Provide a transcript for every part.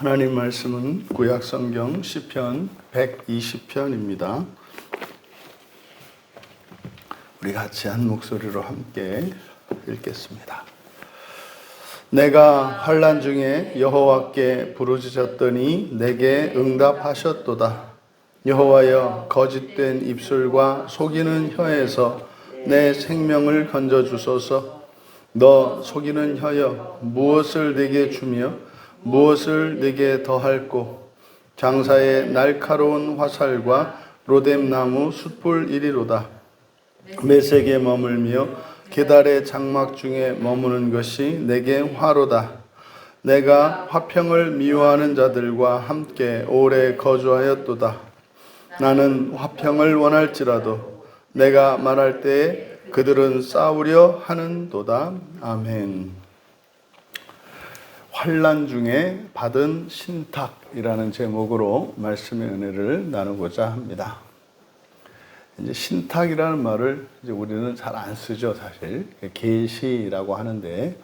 하나님 말씀은 구약 성경 시편 120편입니다. 우리 같이 한 목소리로 함께 읽겠습니다. 내가 환난 중에 여호와께 부르짖었더니 내게 응답하셨도다. 여호와여, 거짓된 입술과 속이는 혀에서 내 생명을 건져주소서. 너 속이는 혀여, 무엇을 내게 주며 무엇을 내게 더할꼬. 장사의 날카로운 화살과 로뎀나무 숯불 이리로다. 메색에 머물며 게달의 장막 중에 머무는 것이 내게 화로다. 내가 화평을 미워하는 자들과 함께 오래 거주하였도다. 나는 화평을 원할지라도 내가 말할 때에 그들은 싸우려 하는도다. 아멘. 환난 중에 받은 신탁이라는 제목으로 말씀의 은혜를 나누고자 합니다. 이제 신탁이라는 말을 이제 우리는 잘 안 쓰죠, 사실. 계시라고 하는데,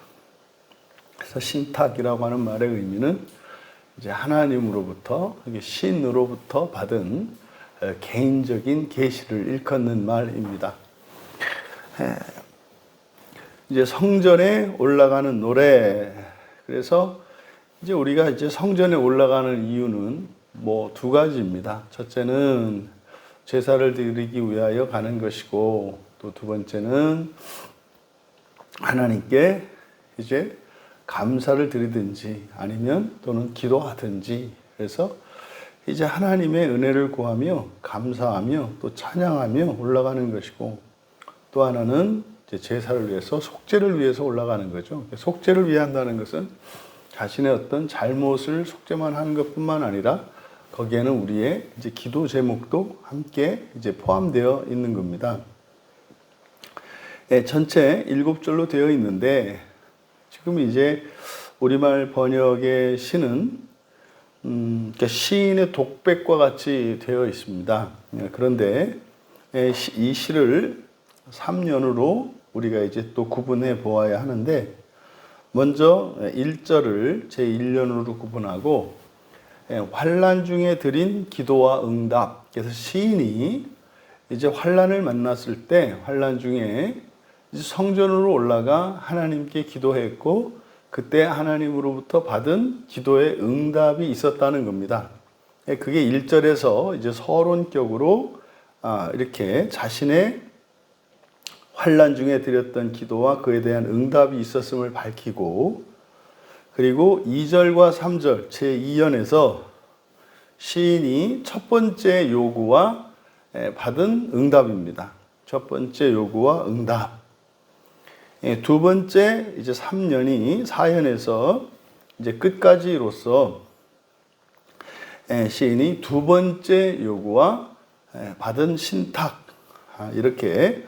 그래서 신탁이라고 하는 말의 의미는 이제 하나님으로부터, 신으로부터 받은 개인적인 계시를 일컫는 말입니다. 이제 성전에 올라가는 노래. 그래서 이제 우리가 이제 성전에 올라가는 이유는 두 가지입니다. 첫째는 제사를 드리기 위하여 가는 것이고, 또 두 번째는 하나님께 이제 감사를 드리든지 아니면 또는 기도하든지, 그래서 이제 하나님의 은혜를 구하며 감사하며 또 찬양하며 올라가는 것이고, 또 하나는 제사를 위해서, 속죄를 위해서 올라가는 거죠. 속죄를 위해 한다는 것은 자신의 어떤 잘못을 속죄만 하는 것뿐만 아니라 거기에는 우리의 이제 기도 제목도 함께 이제 포함되어 있는 겁니다. 전체 7절로 되어 있는데, 지금 이제 우리말 번역의 시는 시인의 독백과 같이 되어 있습니다. 그런데 이 시를 3년으로 우리가 이제 또 구분해 보아야 하는데, 먼저 1절을 제1년으로 구분하고, 환난 중에 드린 기도와 응답. 그래서 시인이 이제 환난을 만났을 때 환난 중에 이제 성전으로 올라가 하나님께 기도했고, 그때 하나님으로부터 받은 기도의 응답이 있었다는 겁니다. 그게 1절에서 이제 서론격으로 이렇게 자신의 환난 중에 드렸던 기도와 그에 대한 응답이 있었음을 밝히고, 그리고 2절과 3절 제2연에서 시인이 첫 번째 요구와 받은 응답입니다. 첫 번째 요구와 응답. 두 번째 이제 3년이 4연에서 이제 끝까지로서 시인이 두 번째 요구와 받은 신탁, 이렇게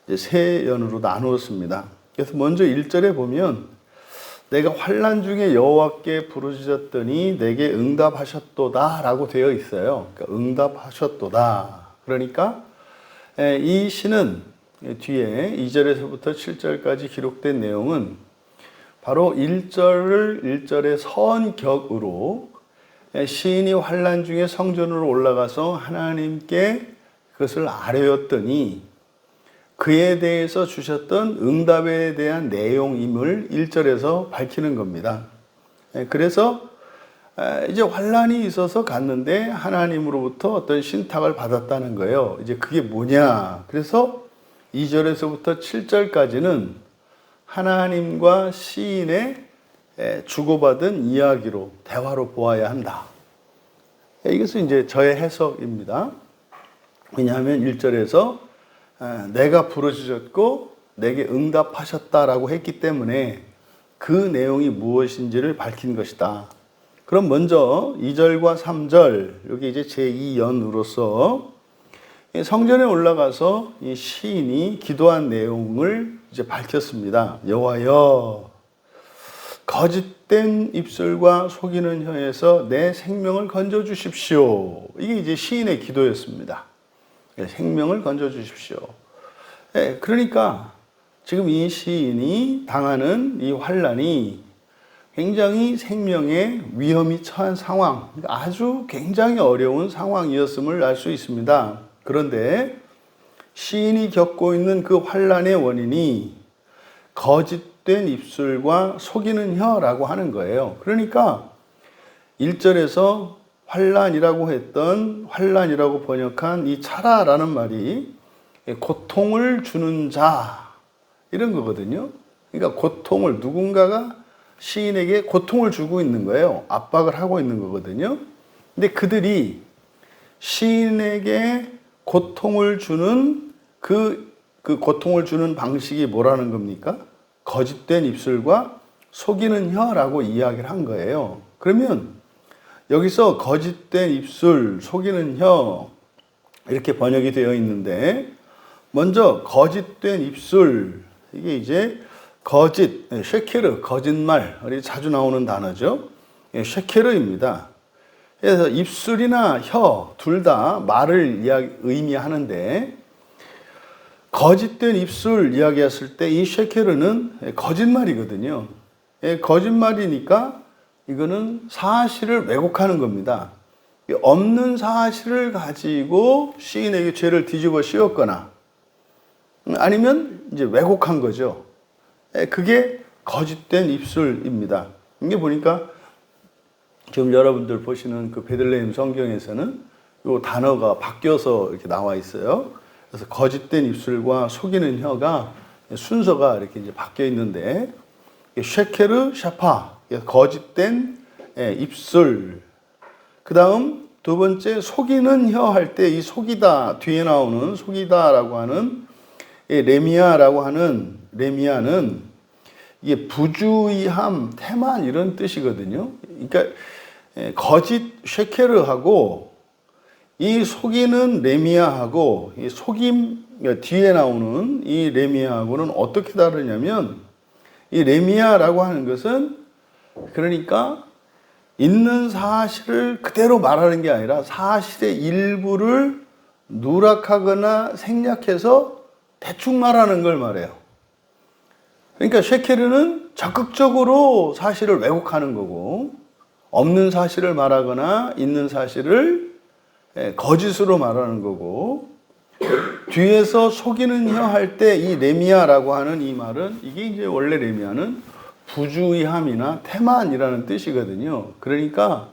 이제 세 연으로 나누었습니다. 그래서 먼저 1절에 보면 내가 환난 중에 여호와께 부르짖었더니 내게 응답하셨도다 라고 되어 있어요. 그러니까 응답하셨도다. 그러니까 이 시는 뒤에 2절에서부터 7절까지 기록된 내용은 바로 1절의 선격으로 시인이 환난 중에 성전으로 올라가서 하나님께 그것을 아뢰었더니 그에 대해서 주셨던 응답에 대한 내용임을 1절에서 밝히는 겁니다. 그래서 이제 환난이 있어서 갔는데 하나님으로부터 어떤 신탁을 받았다는 거예요. 이제 그게 뭐냐? 그래서 2절에서부터 7절까지는 하나님과 시인의 주고받은 이야기로, 대화로 보아야 한다. 이것은 이제 저의 해석입니다. 왜냐하면 1절에서 내가 부르짖었고 내게 응답하셨다라고 했기 때문에 그 내용이 무엇인지를 밝힌 것이다. 그럼 먼저 2절과 3절, 여기 이제 제2연으로서 성전에 올라가서 이 시인이 기도한 내용을 이제 밝혔습니다. 여호와여, 거짓된 입술과 속이는 혀에서 내 생명을 건져 주십시오. 이게 이제 시인의 기도였습니다. 생명을 건져 주십시오. 그러니까 지금 이 시인이 당하는 이 환난이 굉장히 생명의 위험이 처한 상황, 아주 굉장히 어려운 상황이었음을 알 수 있습니다. 그런데 시인이 겪고 있는 그 환난의 원인이 거짓된 입술과 속이는 혀라고 하는 거예요. 그러니까 1절에서 환난이라고 했던, 환난이라고 번역한 이 차라라는 말이 고통을 주는 자, 이런 거거든요. 그러니까 고통을, 누군가가 시인에게 고통을 주고 있는 거예요. 압박을 하고 있는 거거든요. 근데 그들이 시인에게 고통을 주는 그 고통을 주는 방식이 뭐라는 겁니까? 거짓된 입술과 속이는 혀라고 이야기를 한 거예요. 그러면 여기서 거짓된 입술, 속이는 혀, 이렇게 번역이 되어 있는데, 먼저 거짓된 입술, 이게 이제 거짓, 쉐케르, 거짓말, 자주 나오는 단어죠. 쉐케르입니다. 그래서 입술이나 혀, 둘 다 말을 의미하는데, 거짓된 입술 이야기했을 때 이 쉐케르는 거짓말이거든요. 거짓말이니까 이거는 사실을 왜곡하는 겁니다. 없는 사실을 가지고 시인에게 죄를 뒤집어 씌웠거나 아니면 이제 왜곡한 거죠. 그게 거짓된 입술입니다. 이게 보니까 지금 여러분들 보시는 그 베들레헴 성경에서는 이 단어가 바뀌어서 이렇게 나와 있어요. 그래서 거짓된 입술과 속이는 혀가 순서가 이렇게 이제 바뀌어 있는데, 쉐케르 샤파, 거짓된 입술. 그 다음 두 번째 속이는 혀 할 때 이 속이다, 뒤에 나오는 속이다라고 하는 레미아라고 하는 레미아는 이게 부주의함, 태만 이런 뜻이거든요. 그러니까 거짓 쉐케르하고 이 속이는 레미아하고 이 속임 뒤에 나오는 이 레미아하고는 어떻게 다르냐면, 이 레미아라고 하는 것은 그러니까 있는 사실을 그대로 말하는 게 아니라 사실의 일부를 누락하거나 생략해서 대충 말하는 걸 말해요. 그러니까 쉐케르는 적극적으로 사실을 왜곡하는 거고, 없는 사실을 말하거나 있는 사실을 거짓으로 말하는 거고, 뒤에서 속이는 혀 할 때 이 레미아라고 하는 이 말은, 이게 이제 원래 레미아는 부주의함이나 태만이라는 뜻이거든요. 그러니까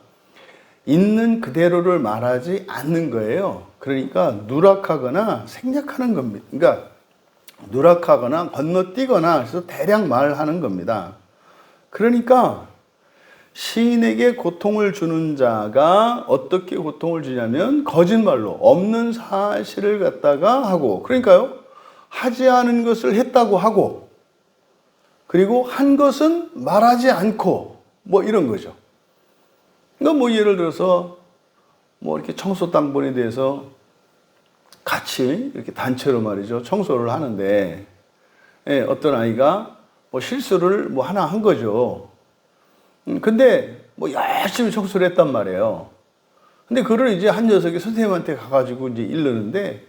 있는 그대로를 말하지 않는 거예요. 그러니까 누락하거나 생략하는 겁니다. 그러니까 누락하거나 건너뛰거나 해서 대략 말하는 겁니다. 그러니까 시인에게 고통을 주는 자가 어떻게 고통을 주냐면 거짓말로 없는 사실을 갖다가 하고, 그러니까요, 하지 않은 것을 했다고 하고, 그리고 한 것은 말하지 않고, 뭐 이런 거죠. 그러니까 뭐 예를 들어서 뭐 이렇게 청소 당번에 대해서 같이 이렇게 단체로 말이죠, 청소를 하는데, 어떤 아이가 뭐 실수를 뭐 하나 한 거죠. 근데 뭐 열심히 청소를 했단 말이에요. 근데 그걸 이제 한 녀석이 선생님한테 가가지고 이제 이르는데,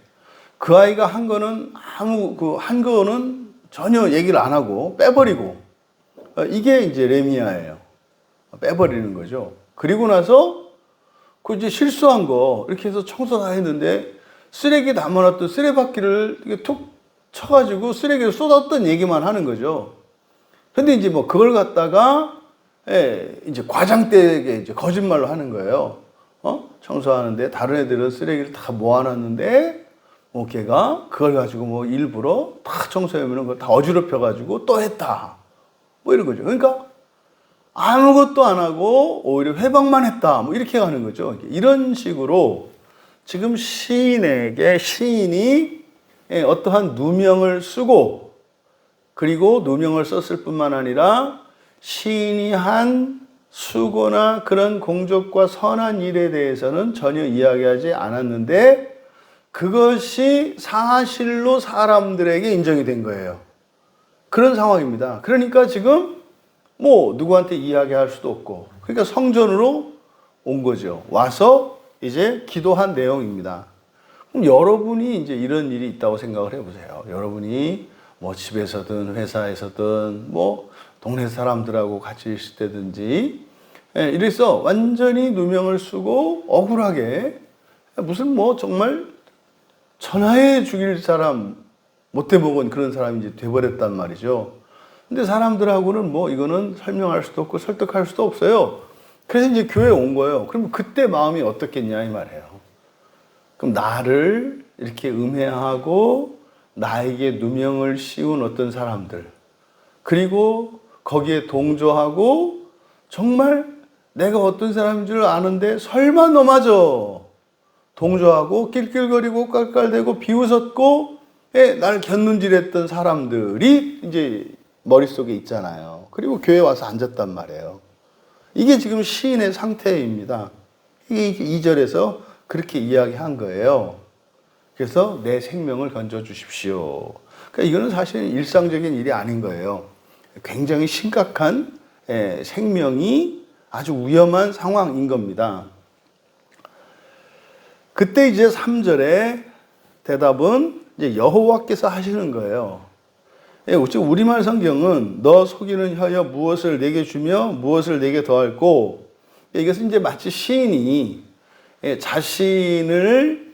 그 아이가 한 거는 한 거는 전혀 얘기를 안 하고 빼버리고, 이게 이제 레미아예요. 빼버리는 거죠. 그리고 나서 그 이제 실수한 거 이렇게 해서 청소 다 했는데 쓰레기 담아놨던 쓰레받기를 이렇게 툭 쳐가지고 쓰레기를 쏟았던 얘기만 하는 거죠. 근데 이제 뭐 그걸 갖다가 이제 과장되게 이제 거짓말로 하는 거예요. 청소하는데 다른 애들은 쓰레기를 다 모아놨는데 뭐 걔가 그걸 가지고 뭐 일부러 다 청소해놓은 걸 다 어지럽혀가지고 또 했다. 뭐 이런 거죠. 그러니까 아무것도 안 하고 오히려 회방만 했다. 뭐 이렇게 가는 거죠. 이런 식으로 지금 시인이 어떠한 누명을 쓰고, 그리고 누명을 썼을 뿐만 아니라 시인이 한 수고나 그런 공적과 선한 일에 대해서는 전혀 이야기하지 않았는데 그것이 사실로 사람들에게 인정이 된 거예요. 그런 상황입니다. 그러니까 지금 뭐 누구한테 이야기할 수도 없고, 그러니까 성전으로 온 거죠. 와서 이제 기도한 내용입니다. 그럼 여러분이 이제 이런 일이 있다고 생각을 해보세요. 여러분이 뭐 집에서든 회사에서든 뭐 동네 사람들하고 같이 있을 때든지, 이래서 완전히 누명을 쓰고 억울하게 무슨 뭐 정말 천하에 죽일 사람 못돼 먹은 그런 사람이 이제 돼버렸단 말이죠. 근데 사람들하고는 뭐 이거는 설명할 수도 없고 설득할 수도 없어요. 그래서 이제 교회에 온 거예요. 그럼 그때 마음이 어떻겠냐 이 말이에요. 그럼 나를 이렇게 음해하고 나에게 누명을 씌운 어떤 사람들, 그리고 거기에 동조하고 정말 내가 어떤 사람인 줄 아는데 설마 너 맞아 동조하고 낄낄거리고 깔깔대고 비웃었고 나를 곁눈질했던 사람들이 이제 머릿속에 있잖아요. 그리고 교회에 와서 앉았단 말이에요. 이게 지금 시인의 상태입니다. 이게 2절에서 그렇게 이야기한 거예요. 그래서 내 생명을 건져주십시오. 그러니까 이거는 사실 일상적인 일이 아닌 거예요. 굉장히 심각한 생명이 아주 위험한 상황인 겁니다. 그때 이제 3절에 대답은 이제 여호와께서 하시는 거예요. 우리말 성경은 너 속이는 혀여 무엇을 내게 주며 무엇을 내게 더할꼬, 이것은 이제 마치 시인이 자신을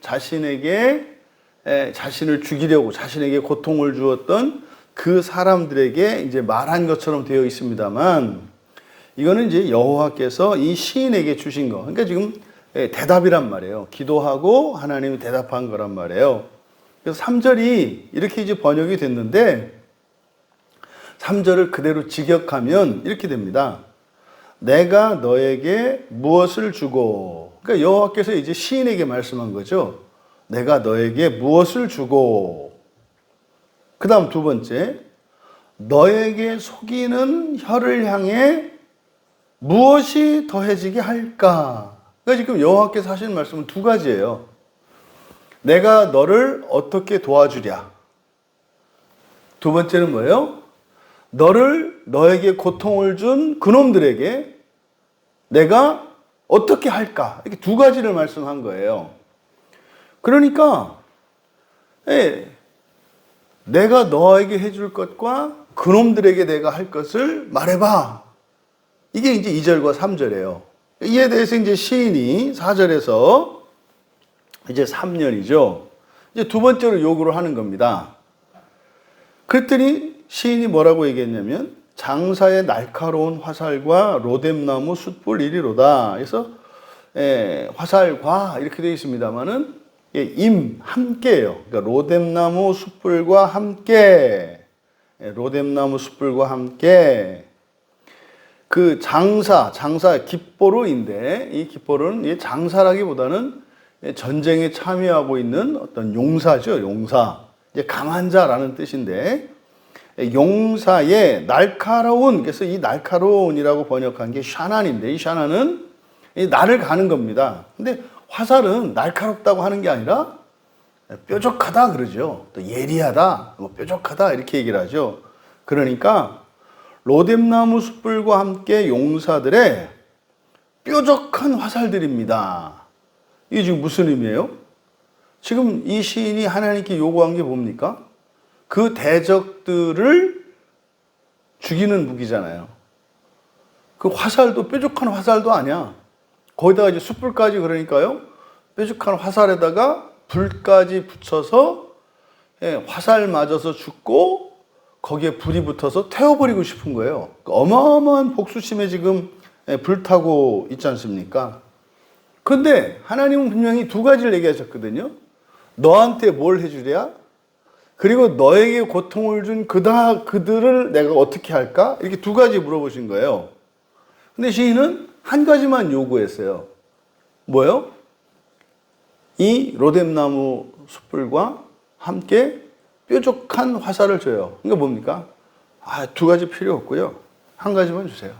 죽이려고 자신에게 고통을 주었던 그 사람들에게 이제 말한 것처럼 되어 있습니다만, 이거는 이제 여호와께서 이 시인에게 주신 거. 그러니까 지금 대답이란 말이에요. 기도하고 하나님이 대답한 거란 말이에요. 그래서 3절이 이렇게 이제 번역이 됐는데, 3절을 그대로 직역하면 이렇게 됩니다. 내가 너에게 무엇을 주고, 그러니까 여호와께서 이제 시인에게 말씀한 거죠. 내가 너에게 무엇을 주고, 그 다음 두 번째, 너에게 속이는 혀를 향해 무엇이 더해지게 할까? 그러니까 지금 여호와께서 하시는 말씀은 두 가지예요. 내가 너를 어떻게 도와주랴. 두 번째는 뭐예요? 너에게 고통을 준 그놈들에게 내가 어떻게 할까? 이렇게 두 가지를 말씀한 거예요. 그러니까 내가 너에게 해줄 것과 그놈들에게 내가 할 것을 말해봐. 이게 이제 2절과 3절이에요. 이에 대해서 이제 시인이 4절에서 이제 3년이죠. 이제 두 번째로 요구를 하는 겁니다. 그랬더니 시인이 뭐라고 얘기했냐면, 장사의 날카로운 화살과 로뎀나무 숯불 이리로다. 그래서 화살과 이렇게 되어 있습니다만은 함께예요. 그러니까 로뎀나무 숯불과 함께, 로뎀나무 숯불과 함께. 그 장사 깃보로인데, 이 깃보로는 장사라기보다는 전쟁에 참여하고 있는 어떤 용사죠. 용사. 이제 강한 자라는 뜻인데, 용사의 날카로운, 그래서 이 날카로운이라고 번역한 게 샤난인데, 이 샤난은 날을 가는 겁니다. 근데 화살은 날카롭다고 하는 게 아니라 뾰족하다 그러죠. 또 예리하다, 뾰족하다 이렇게 얘기를 하죠. 그러니까 로뎀나무 숯불과 함께 용사들의 뾰족한 화살들입니다. 이게 지금 무슨 의미예요? 지금 이 시인이 하나님께 요구한 게 뭡니까? 그 대적들을 죽이는 무기잖아요. 그 화살도 뾰족한 화살도 아니야. 거기다가 이제 숯불까지, 그러니까요. 뾰족한 화살에다가 불까지 붙여서 화살 맞아서 죽고 거기에 불이 붙어서 태워버리고 싶은 거예요. 어마어마한 복수심에 지금 불타고 있지 않습니까? 근데 하나님은 분명히 두 가지를 얘기하셨거든요. 너한테 뭘 해주랴? 그리고 너에게 고통을 준 그들을 내가 어떻게 할까? 이렇게 두 가지 물어보신 거예요. 근데 시인은 한 가지만 요구했어요. 뭐요? 이 로뎀나무 숯불과 함께 뾰족한 화살을 줘요. 그러니까 뭡니까? 두 가지 필요 없고요. 한 가지만 주세요.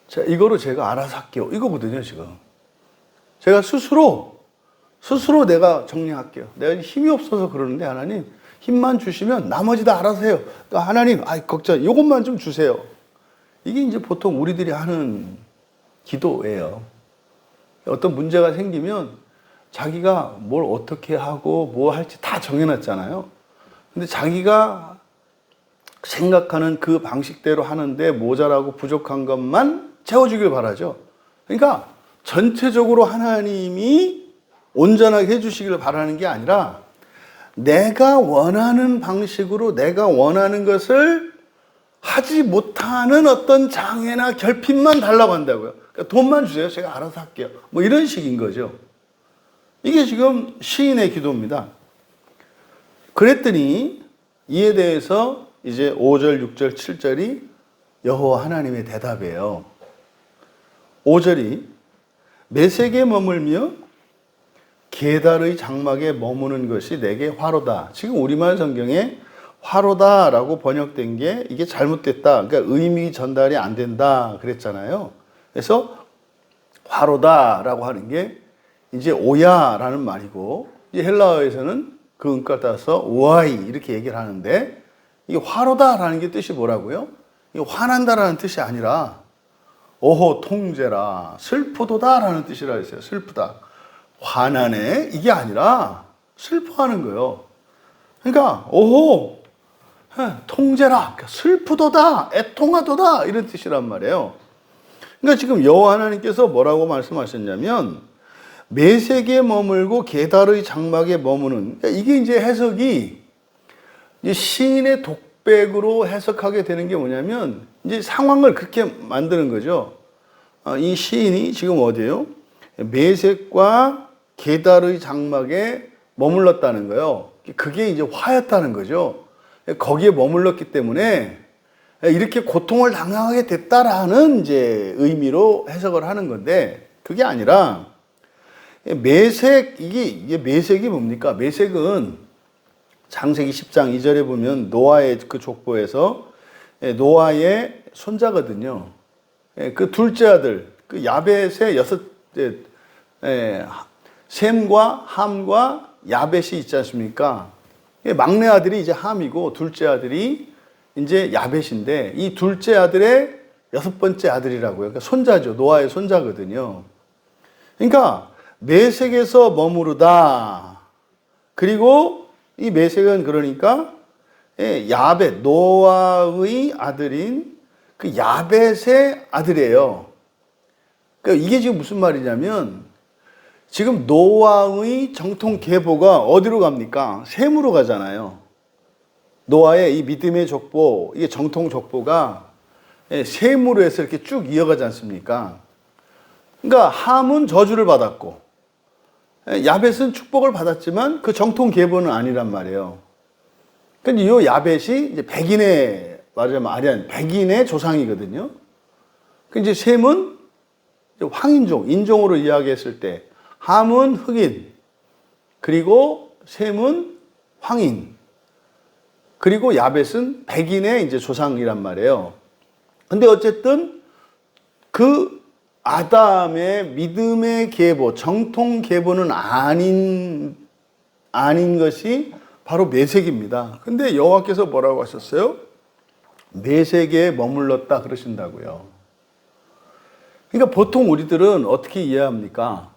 자, 이거로 제가 알아서 할게요. 이거거든요, 지금. 제가 스스로 내가 정리할게요. 내가 힘이 없어서 그러는데, 하나님, 힘만 주시면 나머지 다 알아서 해요. 그러니까 하나님, 걱정, 이것만 좀 주세요. 이게 이제 보통 우리들이 하는 기도예요. 어떤 문제가 생기면 자기가 뭘 어떻게 하고 뭐 할지 다 정해놨잖아요. 근데 자기가 생각하는 그 방식대로 하는데 모자라고 부족한 것만 채워주길 바라죠. 그러니까 전체적으로 하나님이 온전하게 해주시기를 바라는 게 아니라 내가 원하는 방식으로 내가 원하는 것을 하지 못하는 어떤 장애나 결핍만 달라고 한다고요. 그러니까 돈만 주세요. 제가 알아서 할게요. 뭐 이런 식인 거죠. 이게 지금 시인의 기도입니다. 그랬더니 이에 대해서 이제 5절, 6절, 7절이 여호와 하나님의 대답이에요. 5절이 메색에 머물며 게달의 장막에 머무는 것이 내게 화로다. 지금 우리말 성경에 화로다라고 번역된 게 이게 잘못됐다. 그러니까 의미 전달이 안 된다 그랬잖아요. 그래서 화로다라고 하는 게 이제 오야라는 말이고, 이제 헬라어에서는 그 음가를 따라서 오아이 이렇게 얘기를 하는데, 이게 화로다라는 게 뜻이 뭐라고요? 이게 화난다라는 뜻이 아니라 오호 통제라 슬프도다라는 뜻이라 했어요. 슬프다. 화나네 이게 아니라 슬퍼하는 거예요. 그러니까 오호 통제라 슬프도다 애통하도다 이런 뜻이란 말이에요. 그러니까 지금 여호와 하나님께서 뭐라고 말씀하셨냐면 메색에 머물고 게달의 장막에 머무는, 그러니까 이게 이제 해석이 이제 시인의 독백으로 해석하게 되는 게 뭐냐면 이제 상황을 그렇게 만드는 거죠. 이 시인이 지금 어디예요? 메색과 게달의 장막에 머물렀다는 거예요. 그게 이제 화였다는 거죠. 거기에 머물렀기 때문에 이렇게 고통을 당하게 됐다라는 이제 의미로 해석을 하는 건데, 그게 아니라 메색, 이게 메색이 뭡니까? 메색은 창세기 10장 2절에 보면 노아의 그 족보에서 노아의 손자거든요. 그 둘째 아들, 그 야벳의 셈과 함과 야벳이 있지 않습니까? 막내 아들이 이제 함이고 둘째 아들이 이제 야벳인데, 이 둘째 아들의 여섯 번째 아들이라고요. 그러니까 손자죠. 노아의 손자거든요. 그러니까 메색에서 머무르다. 그리고 이 메색은 그러니까 야벳, 노아의 아들인 그 야벳의 아들이에요. 그러니까 이게 지금 무슨 말이냐면 지금 노아의 정통 계보가 어디로 갑니까? 셈으로 가잖아요. 노아의 이 믿음의 족보, 이게 정통 족보가 셈으로 해서 이렇게 쭉 이어가지 않습니까? 그러니까 함은 저주를 받았고 야벳은 축복을 받았지만 그 정통 계보는 아니란 말이에요. 근데 이 야벳이 이제 백인의, 말하자면 백인의 조상이거든요. 그 이제 셈은 황인종, 인종으로 이야기했을 때 함은 흑인, 그리고 셈은 황인, 그리고 야벳은 백인의 이제 조상이란 말이에요. 근데 어쨌든 그 아담의 믿음의 계보, 정통 계보는 아닌 것이 바로 메색입니다. 근데 여호와께서 뭐라고 하셨어요? 메색에 머물렀다 그러신다고요. 그러니까 보통 우리들은 어떻게 이해합니까?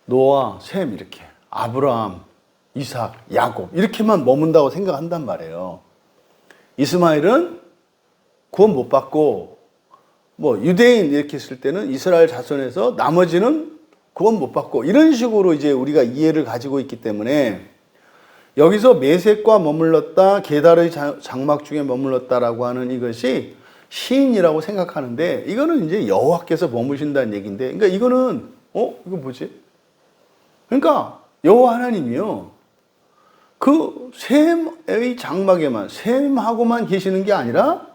노아, 셈 이렇게, 아브라함, 이삭, 야곱 이렇게만 머문다고 생각한단 말이에요. 이스마엘은 구원 못 받고 뭐 유대인 이렇게 했을 때는 이스라엘 자손에서 나머지는 구원 못 받고 이런 식으로 이제 우리가 이해를 가지고 있기 때문에 여기서 메색과 머물렀다, 게달의 장막 중에 머물렀다라고 하는 이것이 시인이라고 생각하는데, 이거는 이제 여호와께서 머무신다는 얘기인데, 그러니까 이거는 이거 뭐지? 그러니까 여호와 하나님이요, 그 셈의 장막에만, 셈하고만 계시는 게 아니라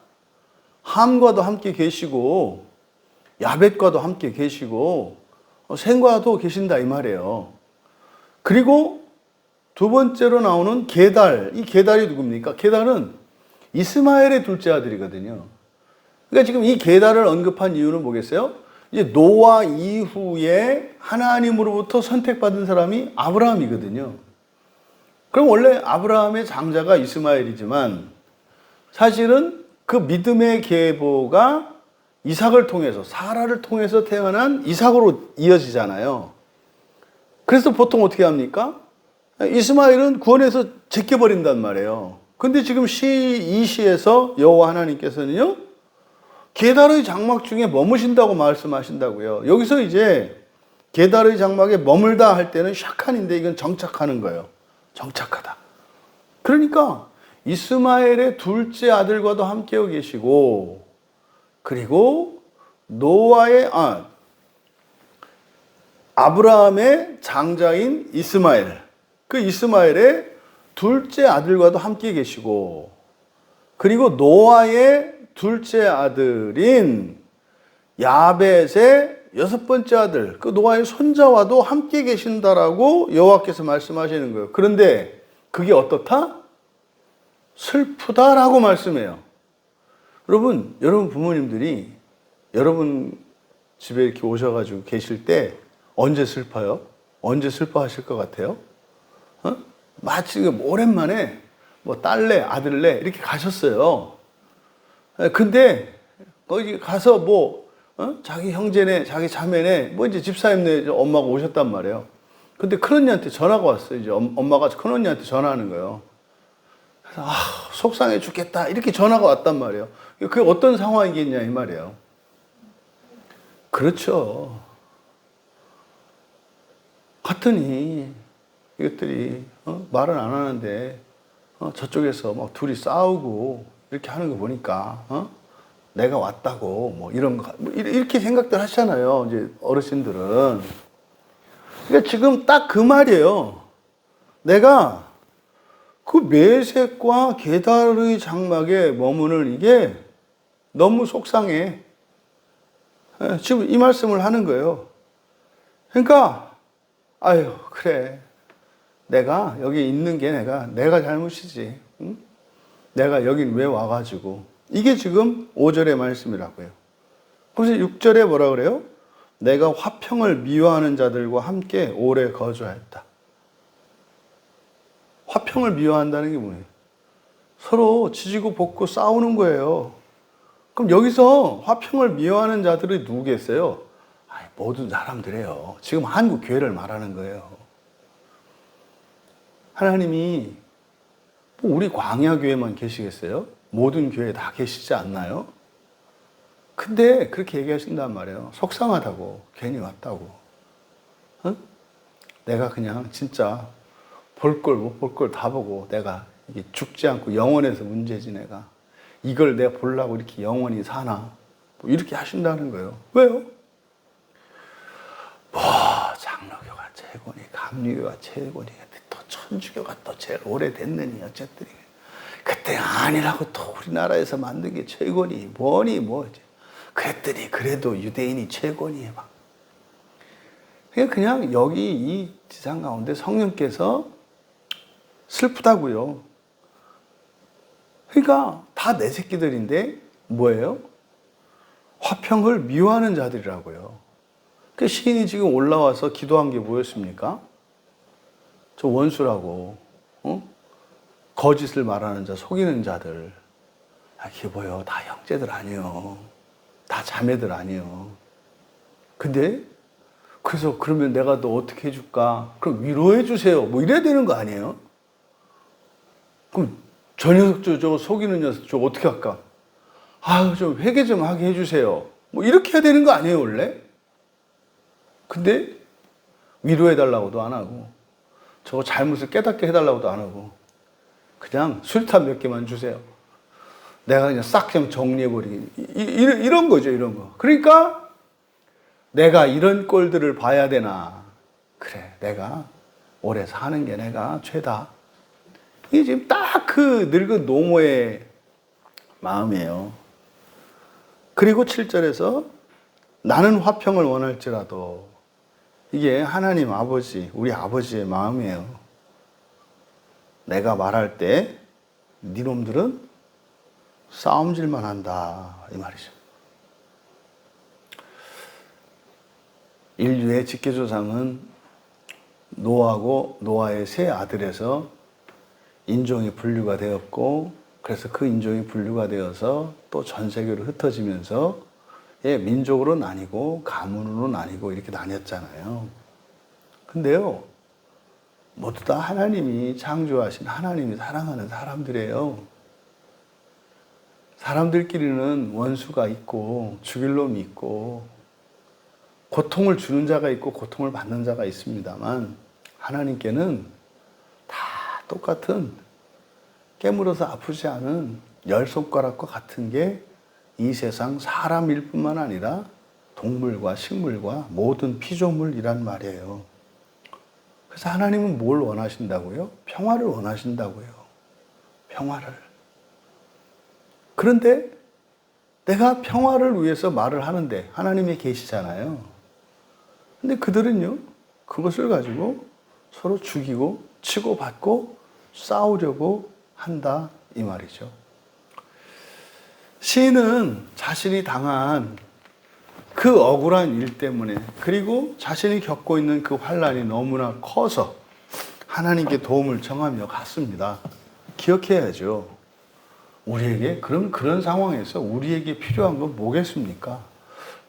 함과도 함께 계시고 야벳과도 함께 계시고 셈과도 계신다 이 말이에요. 그리고 두 번째로 나오는 게달, 이 게달이 누굽니까? 게달은 이스마엘의 둘째 아들이거든요. 그러니까 지금 이 게달을 언급한 이유는 뭐겠어요? 이제 노아 이후에 하나님으로부터 선택받은 사람이 아브라함이거든요. 그럼 원래 아브라함의 장자가 이스마엘이지만 사실은 그 믿음의 계보가 이삭을 통해서, 사라를 통해서 태어난 이삭으로 이어지잖아요. 그래서 보통 어떻게 합니까? 이스마엘은 구원에서 제껴버린단 말이에요. 근데 지금 이 시에서 여호와 하나님께서는요, 게달의 장막 중에 머무신다고 말씀하신다고요. 여기서 이제 게달의 장막에 머물다 할 때는 샤칸인데 이건 정착하는 거예요. 정착하다. 그러니까 이스마엘의 둘째 아들과도 함께 계시고, 그리고 아브라함의 장자인 이스마엘, 그 이스마엘의 둘째 아들과도 함께 계시고, 그리고 노아의 둘째 아들인 야벳의 여섯 번째 아들, 그 노아의 손자와도 함께 계신다라고 여호와께서 말씀하시는 거예요. 그런데 그게 어떻다? 슬프다라고 말씀해요. 여러분 부모님들이 여러분 집에 이렇게 오셔가지고 계실 때 언제 슬퍼요? 언제 슬퍼하실 것 같아요? 마치 오랜만에 뭐 딸네, 아들네 이렇게 가셨어요. 근데 거기 가서 자기 형제네, 자기 자매네, 뭐 이제 집사님네 엄마가 오셨단 말이에요. 근데 큰언니한테 전화가 왔어요. 이제 엄마가 큰언니한테 전화하는 거예요. 그래서 속상해 죽겠다 이렇게 전화가 왔단 말이에요. 그게 어떤 상황이겠냐 이 말이에요. 그렇죠. 갔더니 이것들이 말은 안 하는데 저쪽에서 막 둘이 싸우고 이렇게 하는 거 보니까 내가 왔다고 뭐 이런 거 이렇게 생각들 하시잖아요. 이제 어르신들은. 그러니까 지금 딱 그 말이에요. 내가 그 메섹과 게달의 장막에 머무는 이게 너무 속상해. 지금 이 말씀을 하는 거예요. 그러니까 아유 그래. 내가 여기 있는 게 내가 잘못이지. 응? 내가 여긴 왜 와가지고. 이게 지금 5절의 말씀이라고요. 그래서 6절에 뭐라 그래요? 내가 화평을 미워하는 자들과 함께 오래 거주하였다. 화평을 미워한다는 게 뭐예요? 서로 지지고 볶고 싸우는 거예요. 그럼 여기서 화평을 미워하는 자들이 누구겠어요? 모든 사람들이에요. 지금 한국 교회를 말하는 거예요. 하나님이 우리 광야교회만 계시겠어요? 모든 교회에 다 계시지 않나요? 근데 그렇게 얘기하신단 말이에요. 속상하다고, 괜히 왔다고. 내가 그냥 진짜 볼 걸 못 볼 걸 다 보고 내가 이게 죽지 않고 영원해서 문제지 내가. 이걸 내가 보려고 이렇게 영원히 사나? 뭐 이렇게 하신다는 거예요. 왜요? 장로교가 최고니, 감리교가 최고니, 또 천주교가 또 제일 오래됐느니 어쨌든 그때 아니라고 또 우리나라에서 만든 게 최고니 뭐니 뭐지. 그랬더니 그래도 유대인이 최고니 막. 그냥 여기 이 지상 가운데 성령께서 슬프다고요. 그러니까 다 내 새끼들인데 뭐예요? 화평을 미워하는 자들이라고요. 그 시인이 지금 올라와서 기도한 게 뭐였습니까? 저 원수라고, 거짓을 말하는 자, 속이는 자들. 이게 뭐요? 다 형제들 아니에요. 다 자매들 아니에요. 근데 그래서 그러면 내가 너 어떻게 해줄까? 그럼 위로해 주세요. 뭐 이래야 되는 거 아니에요? 그럼 저 녀석 저거 속이는 녀석 저거 어떻게 할까? 좀 회개 좀 하게 해주세요. 뭐 이렇게 해야 되는 거 아니에요 원래? 근데 위로해달라고도 안 하고 저거 잘못을 깨닫게 해달라고도 안 하고 그냥 술탄 몇 개만 주세요. 내가 그냥 싹 그냥 정리해버리기. 이런 거죠, 이런 거. 그러니까 내가 이런 꼴들을 봐야 되나. 그래, 내가 오래 사는 게 내가 죄다. 이게 지금 딱 그 늙은 노모의 마음이에요. 그리고 7절에서 나는 화평을 원할지라도 이게 하나님 아버지, 우리 아버지의 마음이에요. 내가 말할 때 니놈들은 싸움질만 한다 이 말이죠. 인류의 직계조상은 노아하고 노아의 세 아들에서 인종이 분류가 되었고 그래서 그 인종이 분류가 되어서 또 전 세계로 흩어지면서 민족으로 나뉘고 가문으로 나뉘고 이렇게 나뉘었잖아요. 근데요 모두 다 하나님이 창조하신 하나님이 사랑하는 사람들이에요. 사람들끼리는 원수가 있고 죽일 놈이 있고 고통을 주는 자가 있고 고통을 받는 자가 있습니다만 하나님께는 다 똑같은 깨물어서 아프지 않은 열 손가락과 같은 게 이 세상 사람일 뿐만 아니라 동물과 식물과 모든 피조물이란 말이에요. 그래서 하나님은 뭘 원하신다고요? 평화를 원하신다고요. 평화를. 그런데 내가 평화를 위해서 말을 하는데 하나님이 계시잖아요. 근데 그들은요, 그것을 가지고 서로 죽이고 치고받고 싸우려고 한다 이 말이죠. 시인은 자신이 당한 그 억울한 일 때문에 그리고 자신이 겪고 있는 그 환난이 너무나 커서 하나님께 도움을 청하며 갔습니다. 기억해야죠. 우리에게 그런 상황에서 우리에게 필요한 건 뭐겠습니까?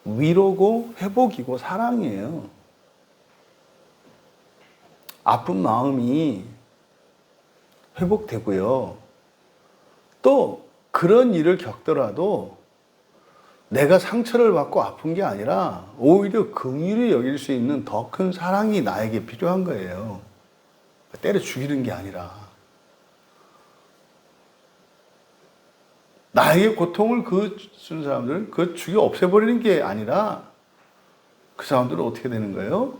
위로고 회복이고 사랑이에요. 아픈 마음이 회복되고요. 또 그런 일을 겪더라도 내가 상처를 받고 아픈 게 아니라 오히려 긍휼히 여길 수 있는 더 큰 사랑이 나에게 필요한 거예요. 때려 죽이는 게 아니라. 나에게 고통을 준 사람들은 그 죽여 없애버리는 게 아니라 그 사람들은 어떻게 되는 거예요?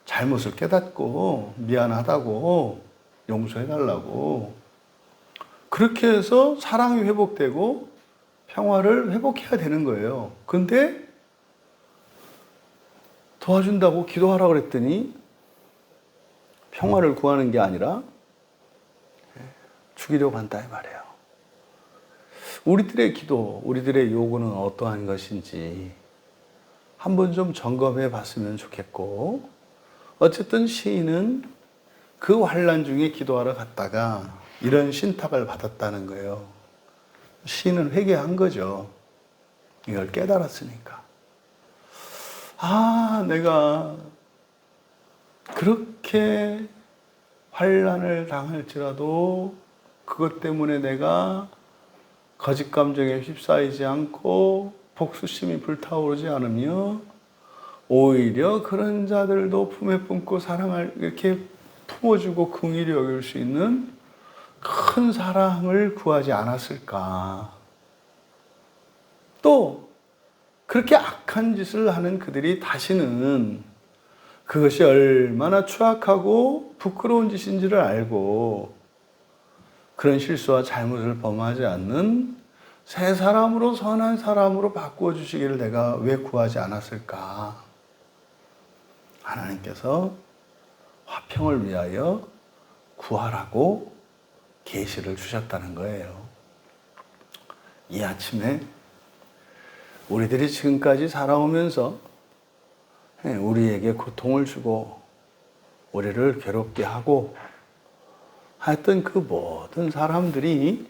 잘못을 깨닫고 미안하다고 용서해달라고 그렇게 해서 사랑이 회복되고 평화를 회복해야 되는 거예요. 근데 도와준다고 기도하라고 그랬더니 평화를 구하는 게 아니라 죽이려고 한다 이 말이에요. 우리들의 기도, 우리들의 요구는 어떠한 것인지 한번 좀 점검해 봤으면 좋겠고 어쨌든 시인은 그 환난 중에 기도하러 갔다가 이런 신탁을 받았다는 거예요. 시인은 회개한 거죠. 이걸 깨달았으니까. 아, 내가 그렇게 환난을 당할지라도 그것 때문에 내가 거짓 감정에 휩싸이지 않고 복수심이 불타오르지 않으며 오히려 그런 자들도 품에 품고 사랑을 이렇게 품어주고 긍휼히 여길 수 있는 큰 사랑을 구하지 않았을까. 또 그렇게 악한 짓을 하는 그들이 다시는 그것이 얼마나 추악하고 부끄러운 짓인지를 알고 그런 실수와 잘못을 범하지 않는 새 사람으로 선한 사람으로 바꾸어 주시기를 내가 왜 구하지 않았을까. 하나님께서 화평을 위하여 구하라고 계시를 주셨다는 거예요. 이 아침에 우리들이 지금까지 살아오면서 우리에게 고통을 주고 우리를 괴롭게 하고 하여튼 그 모든 사람들이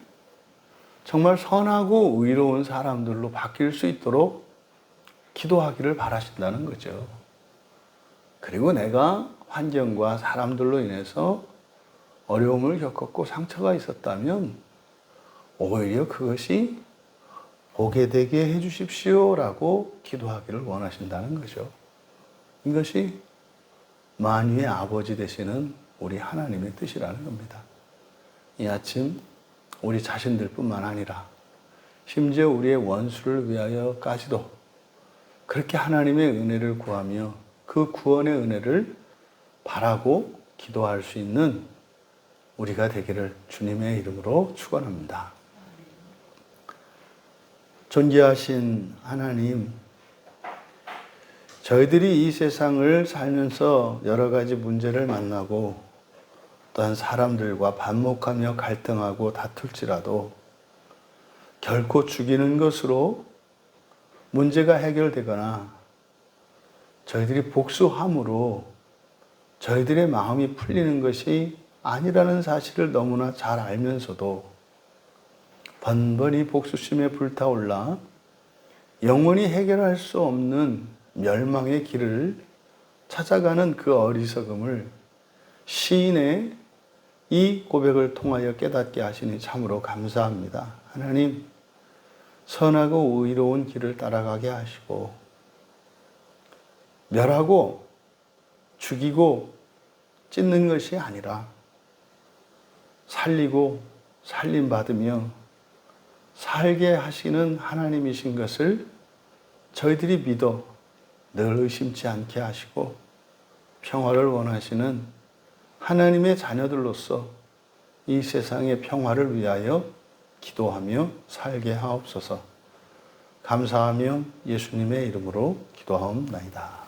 정말 선하고 의로운 사람들로 바뀔 수 있도록 기도하기를 바라신다는 거죠. 그리고 내가 환경과 사람들로 인해서 어려움을 겪었고 상처가 있었다면 오히려 그것이 복이 되게 해주십시오라고 기도하기를 원하신다는 거죠. 이것이 만유의 아버지 되시는 우리 하나님의 뜻이라는 겁니다. 이 아침 우리 자신들 뿐만 아니라 심지어 우리의 원수를 위하여까지도 그렇게 하나님의 은혜를 구하며 그 구원의 은혜를 바라고 기도할 수 있는 우리가 되기를 주님의 이름으로 축원합니다. 존귀하신 하나님, 저희들이 이 세상을 살면서 여러 가지 문제를 만나고 또한 사람들과 반목하며 갈등하고 다툴지라도 결코 죽이는 것으로 문제가 해결되거나 저희들이 복수함으로 저희들의 마음이 풀리는 것이 아니라는 사실을 너무나 잘 알면서도 번번이 복수심에 불타올라 영원히 해결할 수 없는 멸망의 길을 찾아가는 그 어리석음을 시인의 이 고백을 통하여 깨닫게 하시니 참으로 감사합니다. 하나님, 선하고 의로운 길을 따라가게 하시고 멸하고 죽이고 찢는 것이 아니라 살리고 살림받으며 살게 하시는 하나님이신 것을 저희들이 믿어 늘 의심치 않게 하시고 평화를 원하시는 하나님의 자녀들로서 이 세상의 평화를 위하여 기도하며 살게 하옵소서. 감사하며 예수님의 이름으로 기도하옵나이다.